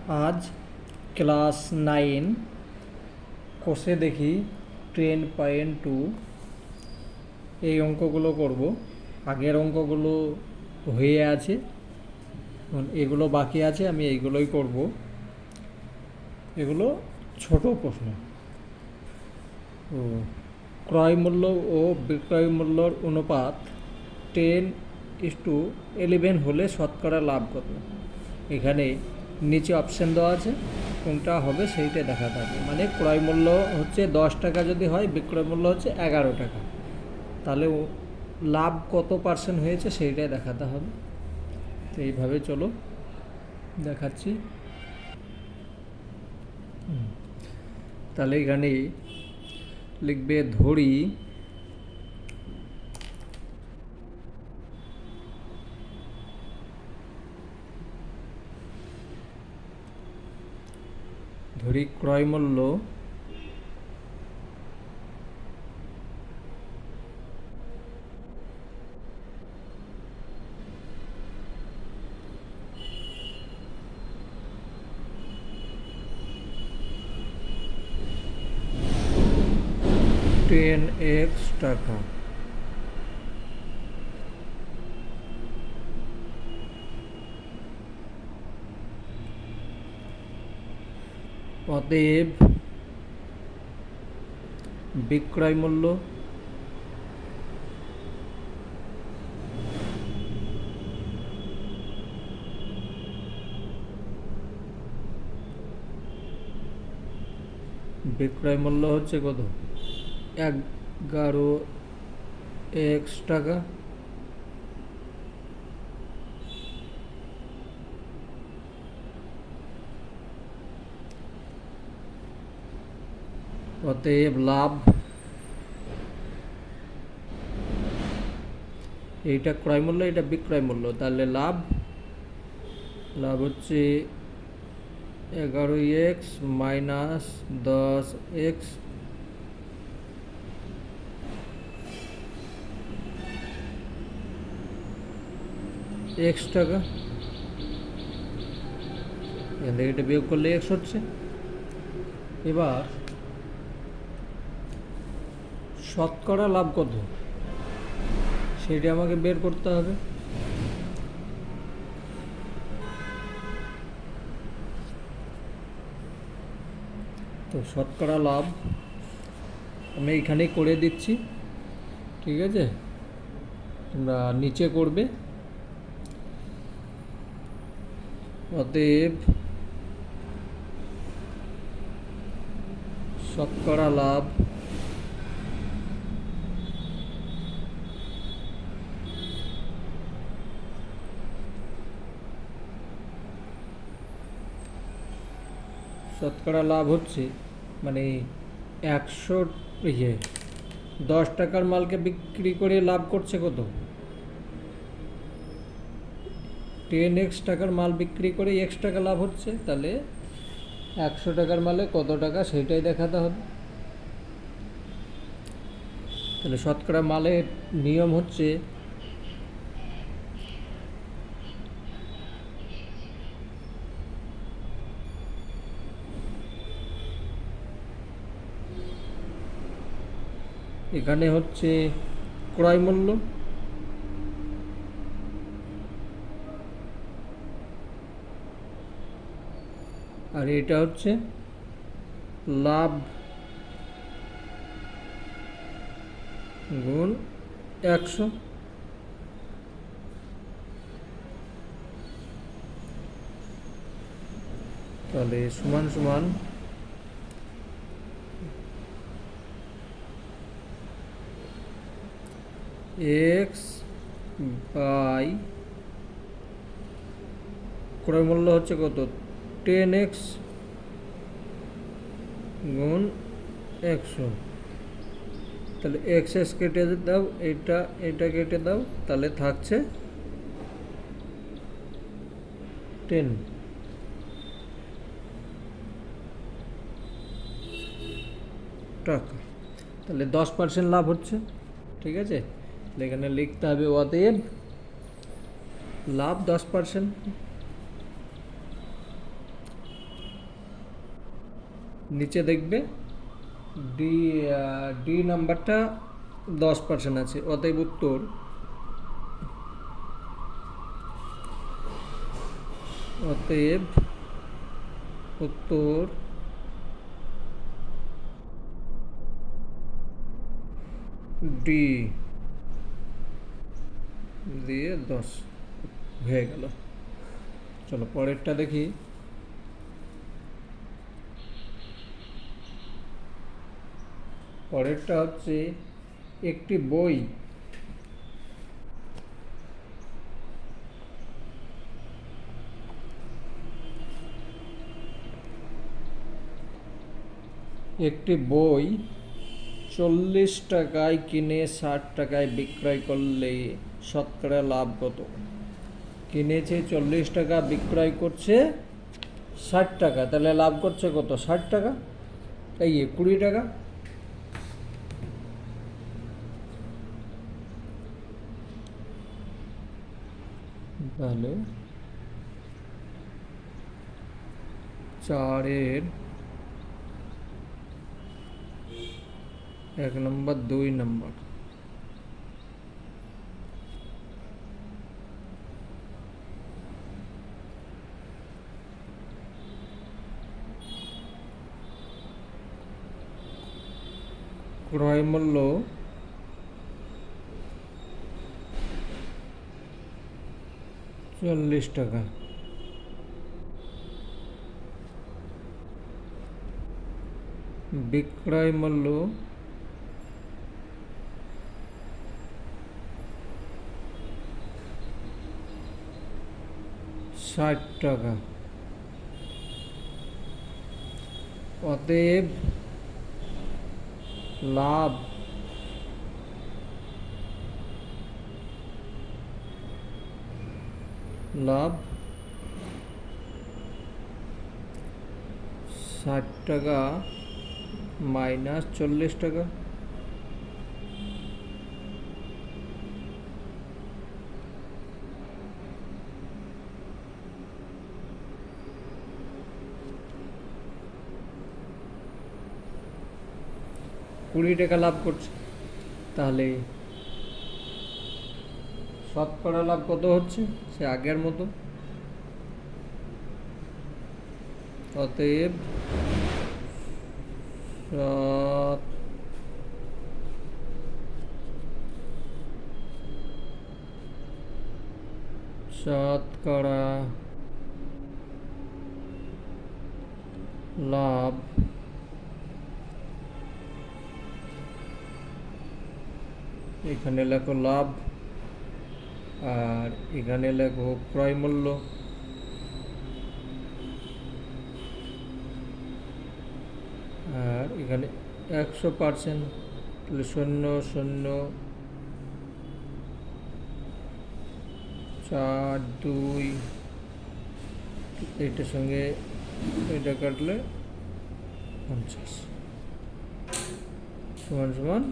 আজ ক্লাস 9 কোষে দেখি 10.2 এই অঙ্কগুলো করব। আগের অঙ্কগুলো হয়ে আছে, এগুলো বাকি আছে, আমি এইগুলোই করব। এগুলো ছোট প্রশ্ন। ও ক্রয় মূল্য ও বিক্রয় মূল্যর অনুপাত 10:11 হলে শতকরা লাভ কত? এখানে নিচে অপশান দেওয়া আছে, কোনটা হবে সেইটা দেখাতে হবে। মানে ক্রয় মূল্য হচ্ছে 10 টাকা যদি হয়, বিক্রয় মূল্য হচ্ছে 11 টাকা, তাহলে লাভ কত পার্সেন্ট হয়েছে সেইটাই দেখাতে হবে। তো এইভাবে চলো দেখাচ্ছি। তাহলে এখানে লিখবে ধরি ক্রয় মূল্য $10 টাকা। অতএব বিক্রয় মূল্য হচ্ছে কত? 11x টাকা। অতএব লাভ, এইটা ক্রয় মূল্য, এটা বিক্রয় মূল্য, তাহলে লাভ হচ্ছে 11x মাইনাস 10x টাকা। এখান থেকে এটা বিয়োগ করলে x হচ্ছে। এবার শতকরা লাভ কত সেটা আমাকে বের করতে হবে। তো শতকরা লাভ আমি এখানেই করে দিচ্ছি, ঠিক আছে? তোমরা নিচে করবে। অতএব শতকরা লাভ হচ্ছে মানে 10 টাকার মালকে বিক্রি করে লাভ করছে কত? 10x টাকার মাল বিক্রি করে x টাকা লাভ হচ্ছে, তাহলে 100 টাকার মালে কত টাকা সেটাই দেখাতে হবে। তাহলে শতকরা মালের নিয়ম হচ্ছে এখানে হচ্ছে ক্রয় মূল্য, আর এটা হচ্ছে লাভ গুণ 100। তাহলে সমান সমান x বাই ক্রয় মূল্য হচ্ছে কত? 10x গুণ 100। তাহলে এক্স কেটে দাও, এটা কেটে দাও, তাহলে থাকছে 10 টাকা। তাহলে 10% লাভ হচ্ছে, ঠিক আছে? এখানে লিখতে হবে অতএব লাভ 10%। নিচে দেখবে ডি ডি নাম্বারটা 10% আছে, অতএব উত্তর ডি দিয়ে 10 হয়ে গেল। চলো পরেরটা দেখি। পরেরটা হচ্ছে একটি বই একটি বই 40 টাকায় কিনে 60 টাকায় বিক্রয় করলে শতকরা লাভ কত? কিনেছে 40 টাকা, বিক্রয় করছে 60 টাকা, তাহলে লাভ করছে কত? 60 টাকা, এই 20 টাকা। তাহলে 4-এর 1 নম্বর 2 নম্বর। ক্রয় মূল্য 40 টাকা, বিক্রয় মূল্য 60 টাকা, অতএব লাভ লাভ 60 টাকা মাইনাস 40 টাকা। কুড়ি টাকা লাভ করছে, তাহলে শতকরা লাভ কত হচ্ছে? সে আগের মতো, অতএব শতকরা লাভ এখানে লেখো লাভ, আর এখানে লেখো ক্রয় মূল্য, আর এখানে 100%, তাহলে 0,0,4,2, এইটার সঙ্গে এটা কাটলে 50 সমান সমান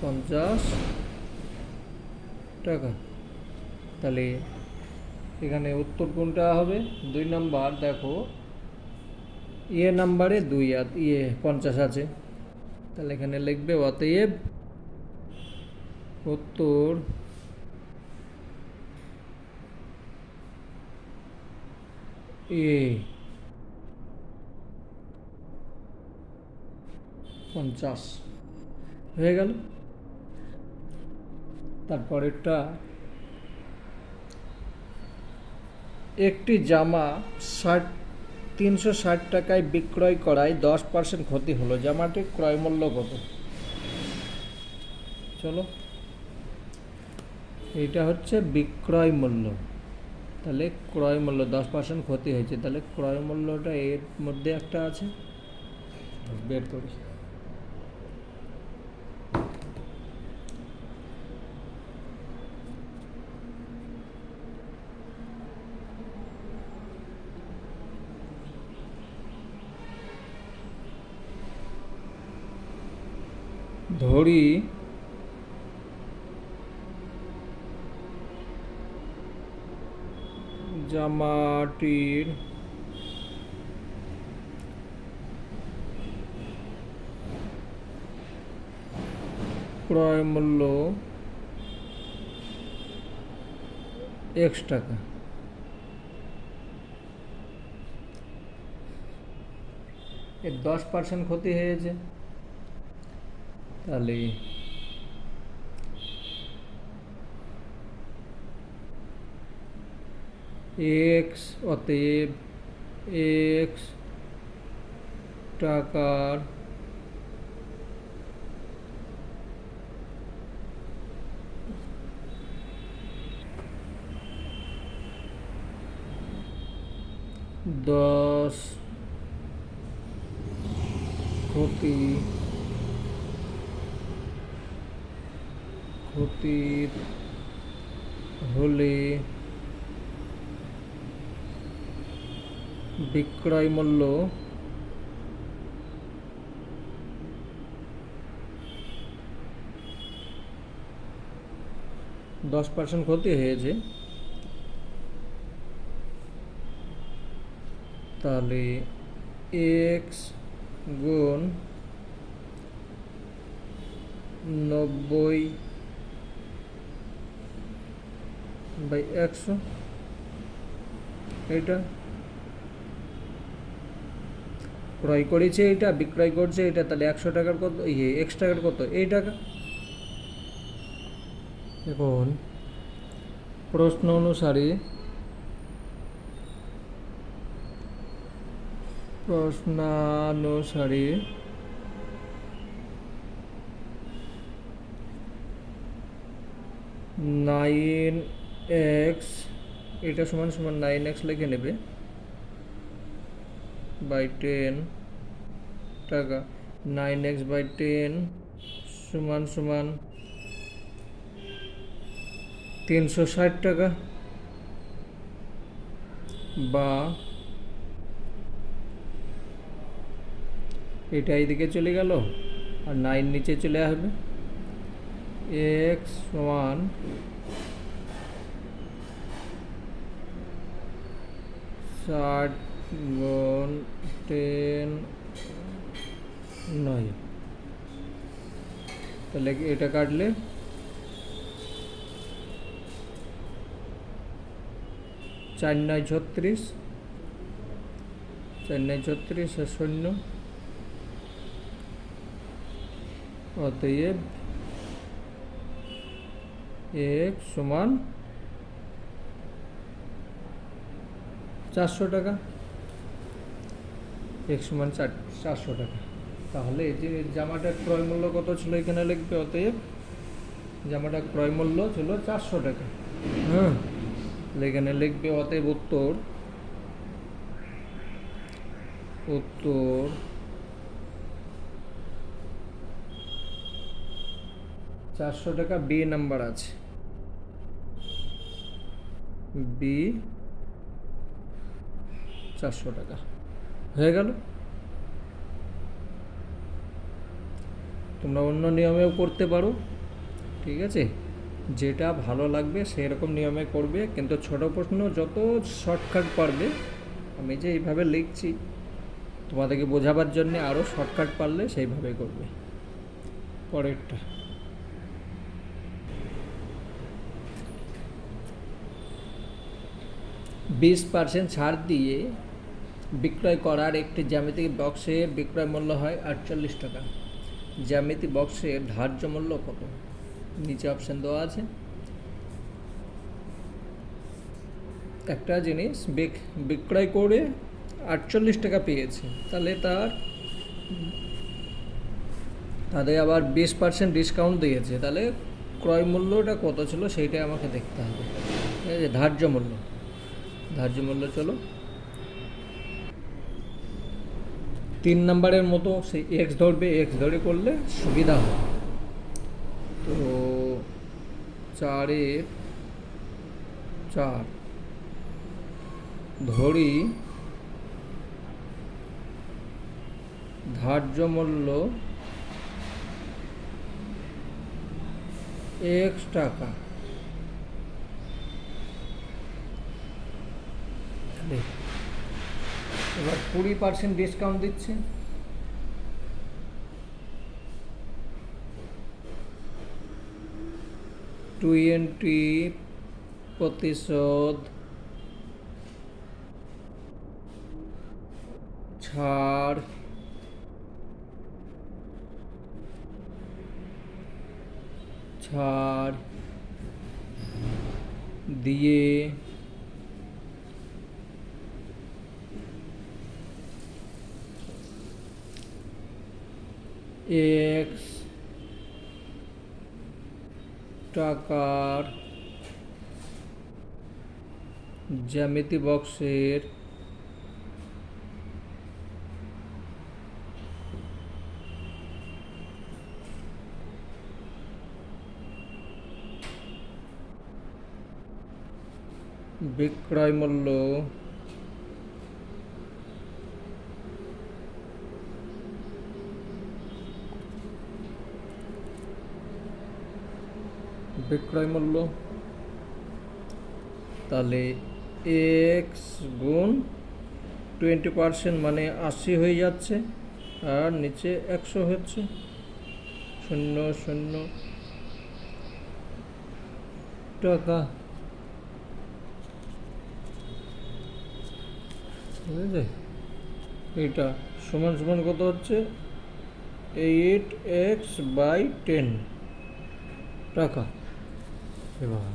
50 টাকা। তাহলে এখানে উত্তর কোনটা হবে? 2 নাম্বার। দেখো নাম্বারে 2 আর 50 আছে, তাহলে এখানে লিখবে অতএব উত্তর এ 50 হয়ে গেল। তারপরেরটা, একটি জামা 360 টাকায় বিক্রয় করায় 10% ক্ষতি হলো, জামাটির ক্রয় মূল্য কত? চলো, এইটা হচ্ছে বিক্রয় মূল্য, তাহলে ক্রয় মূল্য 10% ক্ষতি হয়েছে, তাহলে ক্রয় মূল্যটা এর মধ্যে একটা আছে, বের করি। ধরি জামাটির ক্রয় মূল্য x টাকা। এর 10% ক্ষতি হয়েছে, তাহলে x, অতএব x টাকার দশ ক্ষতির হলে বিক্রয় মূল্য 10% ক্ষতি হয়েছে, তাহলে x গুণ 90/100, এটা ক্রয় করেছে, এটা বিক্রয় করছে এটা, তাহলে 100 টাকার কত, x টাকার কত, এই টাকা। এখন প্রশ্নানুসারে নাইন এক্স, এটা সমান সমান 9x লিখে নেবে বাই 10 টাকা। 9x/10 সমান সমান 360 টাকা, বা এটা এইদিকে চলে গেল আর 9 নিচে চলে আসবে। x সমান 60 গুণ 10 9, তাহলে এটা কাটলে 4 9 36, 4 9 36 আর 0, অতএব x সমান 400 টাকা, x সমান 400 টাকা। তাহলে এই যে জামাটার ক্রয় মূল্য কত ছিল এখানে লিখবে, অতএব জামাটার ক্রয় মূল্য ছিল 400 টাকা। হ্যাঁ, এখানে লিখবে অতএব উত্তর 400 টাকা, বি নাম্বার আছে, বি 400 টাকা হয়ে গেল। তোমরা অন্য নিয়মেও করতে পারো, ঠিক আছে, যেটা ভালো লাগবে সেরকম নিয়মে করবে, কিন্তু ছোট প্রশ্ন যত শর্টকাট পারবে, আমি যে এইভাবে লিখছি তোমাদেরকে বোঝাবার জন্যে, আরও শর্টকাট পারলে সেইভাবে করবে। পরেরটা, %20 ছাড় দিয়ে বিক্রয় করার একটি জ্যামিতিক বক্সের বিক্রয় মূল্য হয় 48 টাকা। জ্যামিতিক বক্সের ধার্য মূল্য কত? নিচে অপশান দেওয়া আছে। একটা জিনিস বিক্রয় করে 48 টাকা পেয়েছে, তাহলে তাদের আবার 20% ডিসকাউন্ট দিয়েছে, তাহলে ক্রয় মূল্যটা কত ছিল সেইটাই আমাকে দেখতে হবে। ঠিক আছে, ধার্য মূল্য চলো 3 নম্বরের মতো সেই x ধরবে, x ধরে করলে সুবিধা হয়। তো 4 ধরি ধার্য মূল্য x টাকা, এবার 20% ডিসকাউন্ট দিচ্ছে, 20% ছাড় দিয়ে X টাকার জ্যামিতি বক্সের বিক্রয় মূল্য তাহলে x গুণ 20% মানে 80 হয়ে যাচ্ছে, আর নিচে 100 হচ্ছে, 00 টাকা। বুঝলে? এটা সমান সমান কত হচ্ছে? 8x/10 টাকা। এবার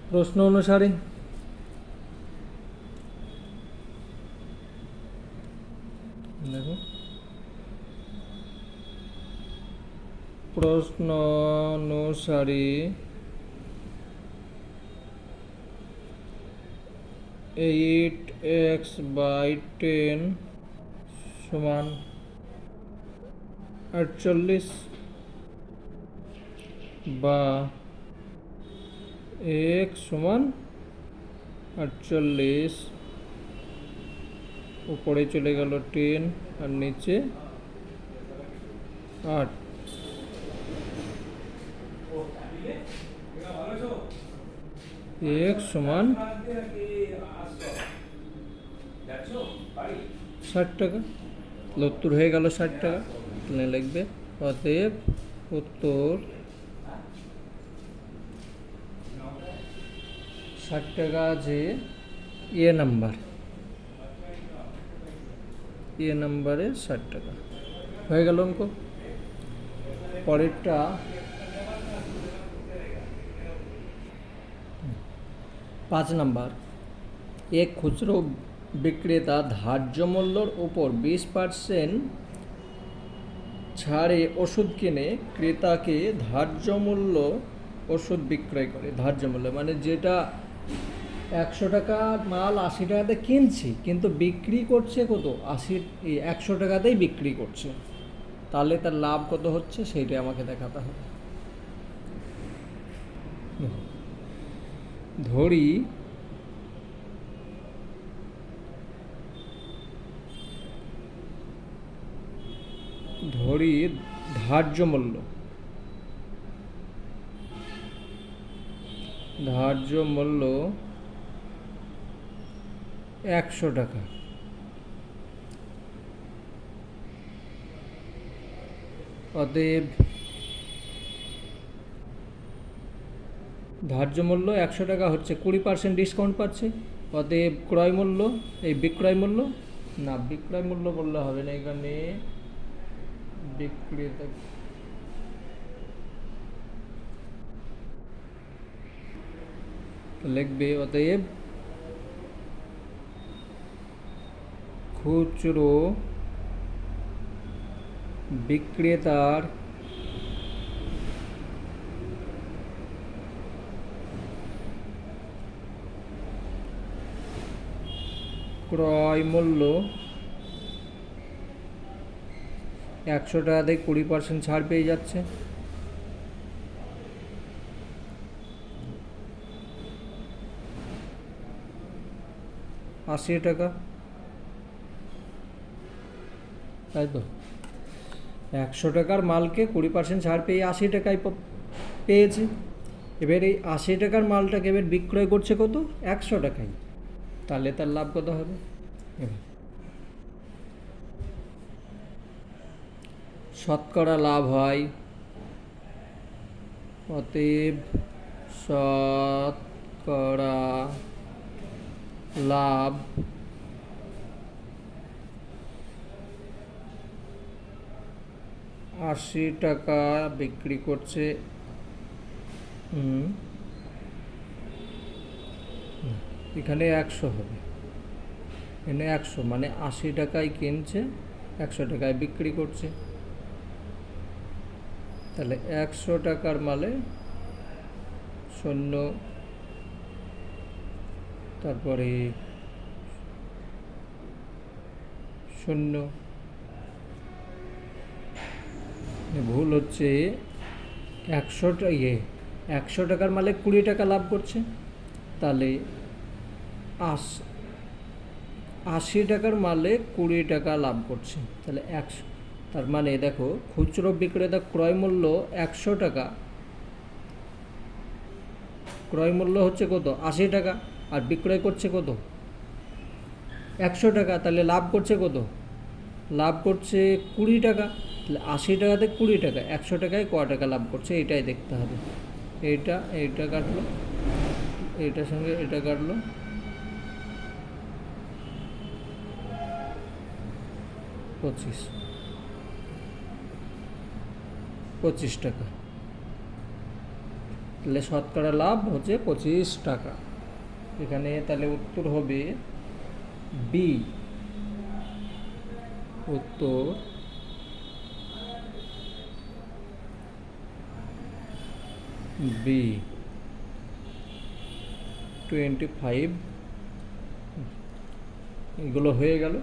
প্রশ্ন অনুসারে দেখো, প্রশ্ন অনুসারে 8x/10 সমান 48 বা x সমান 48, উপরে চলে গেল 10 আর নিচে 8। x সমান 60 টাকা। উত্তর হয়ে গেল 60 টাকা। এখানে লিখবে অতএব উত্তর 60 টাকা আছে নাম্বারে 60 টাকা হয়ে গেল অঙ্ক। পরেরটা 5 নাম্বার, এক খুচরো বিক্রেতা ধার্য মূল্যর উপর 20% ছাড়ে ওষুধ কিনে ক্রেতাকে ধার্য মূল্য ওষুধ বিক্রয় করে। ধার্য মূল্য মানে যেটা 100 টাকার মাল 80 টাকাতে কিনছি, কিন্তু বিক্রি করছে কত? 100 টাকাতেই বিক্রি করছে। তাহলে তার লাভ কত হচ্ছে সেইটাই আমাকে দেখাতে হবে। ধরি ধার্য মূল্য 100 টাকা। অতএব ধার্য মূল্য 100 টাকা হচ্ছে, 20% ডিসকাউন্ট পাচ্ছে। অতএব বিক্রয় মূল্য বললে হবে না, এখানে বিক্রেতা লিখবে। অতএব খুচরো বিক্রেতার ক্রয় মূল্য 100 টাকাতে 20% ছাড় পেয়ে যাচ্ছে। আশি টাকা, তাই তো? 100 টাকার মালকে 20% ছাড় পেয়ে 80 টাকায় পেয়েছে। এবার এই 80 টাকার মালটাকে এবার বিক্রয় করছে কত? 100 টাকায়। তাহলে তার লাভ কত হবে? এবার শতকরা লাভ হয় অতএব শতকরা লাভ 80 টাকা বিক্রি করছে। এখানে 100 হবে, এখানে 100 মানে 80 টাকায় কিনছে, 100 টাকায় বিক্রি করছে। তাহলে 100 টাকার মালে 0, তারপরে 0, ভুল হচ্ছে। 100 টাকার মালে 20 টাকা লাভ করছে, তাহলে 80 টাকার মালে 20 টাকা লাভ করছে, তাহলে 100। তার মানে দেখো খুচরো বিক্রেতা ক্রয় মূল্য 100 টাকা, ক্রয় মূল্য হচ্ছে কত 80 টাকা, আর বিক্রয় করছে কত 100 টাকা, তাহলে লাভ করছে কত, লাভ করছে 20 টাকা। তাহলে 80 টাকাতে 20 টাকা, 100 টাকায় ক টাকা লাভ করছে এটাই দেখতে হবে। এইটা কাটলো, এইটার সঙ্গে এটা কাটলো, 25 টাকা। তাহলে শতকরা লাভ হচ্ছে 25 টাকা। এখানে তাহলে উত্তর হবে বি, উত্তর বি 25। এগুলো হয়ে গেল।